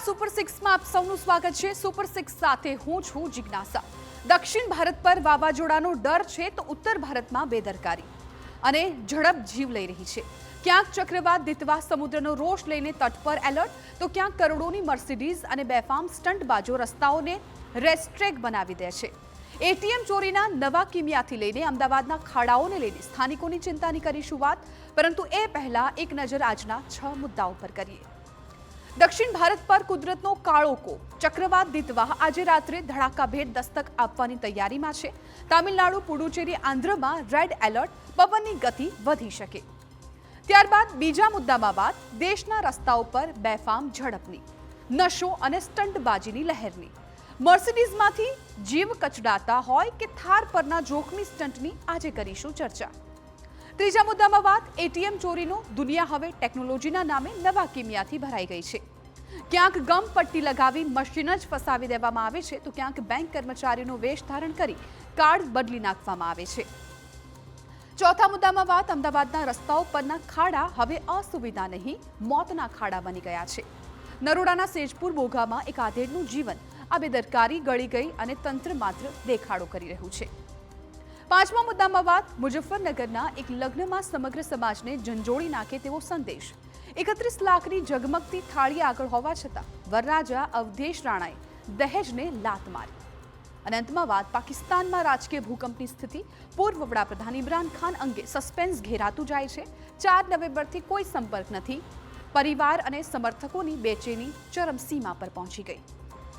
Super 6 માં આપ સૌનું સ્વાગત છે। સુપર 6 સાથે હું છું જિજ્ઞાસા। દક્ષિણ ભારત પર વાવાઝોડાનો ડર છે તો ઉત્તર ભારતમાં બેદરકારી અને ઝડપ જીવ લઈ રહી છે। ક્યાંક ચક્રવાત દિતવા સમુદ્રનો રોષ લઈને તટ પર એલર્ટ તો ક્યાંક કરોડોની મર્સિડીઝ અને બેફામ સ્ટંટબાજો રસ્તાઓને રેસ્ટ્રેક બનાવી દે છે। એટીએમ ચોરીના નવા કિમિયાથી લઈને અમદાવાદના ખાડાઓને લઈને સ્થાનિકોની ચિંતાની કરીશું વાત, પરંતુ એ પહેલા એક નજર આજના 6 મુદ્દાઓ પર કરીએ। દક્ષિણ ભારત પર કુદરતનો કાળો કોપ ચક્રવાત દિતવા આજે રાત્રે ધડાકાભેર દસ્તક આપવાની તૈયારીમાં છે। તામિલનાડુ, પુડુચેરી, આંધ્રમાં રેડ એલર્ટ, પવનની ગતિ વધી શકે। ત્યારબાદ બીજા મુદ્દામાં વાત દેશના રસ્તાઓ પર બેફામ ઝડપની, નશો અને સ્ટંટબાજીની લહેરની, મર્સિડીઝમાંથી જીવ કચડાતા હોય કે થાર પરના જોખમી સ્ટંટની આજે કરીશું ચર્ચા। ત્રીજા મુદ્દામાં વાત એટીએમ ચોરીનું દુનિયા હવે ટેકનોલોજીના નામે નવા કિમિયાથી ભરાઈ ગઈ છે। ક્યાંક ગમ પટ્ટી લગાવી મશીન જ ફસાવી દેવામાં આવે છે તો ક્યાંક બેંક કર્મચારીનો વેશ ધારણ કરી કાર્ડ બદલી નાખવામાં આવે છે। ચોથા મુદ્દામાં વાત અમદાવાદના રસ્તાઓ પરના ખાડા હવે અસુવિધા નહીં મોતના ખાડા બની ગયા છે। નરોડાના સેજપુર બોઘામાં એક આધેડનું જીવન આ બેદરકારી ગળી ગઈ અને તંત્ર માત્ર દેખાડો કરી રહ્યું છે। પાંચમા મુદ્દામાં વાત મુઝફ્ફરનગરના એક લગ્નમાં સમગ્ર સમાજને ઝંઝોળી નાખે તેવો સંદેશ। 31 લાખની ઝગમગતી થાળી આગળ હોવા છતાં વરરાજા અવધેશ રાણાએ દહેજને લાત મારી। અને અંતમાં વાત પાકિસ્તાનમાં રાજકીય ભૂકંપની સ્થિતિ। પૂર્વ વડાપ્રધાન ઇમરાન ખાન અંગે સસ્પેન્સ ઘેરાતું જાય છે। 4 નવેમ્બરથી કોઈ સંપર્ક નથી। પરિવાર અને સમર્થકોની બેચેની ચરમસીમા પર પહોંચી ગઈ।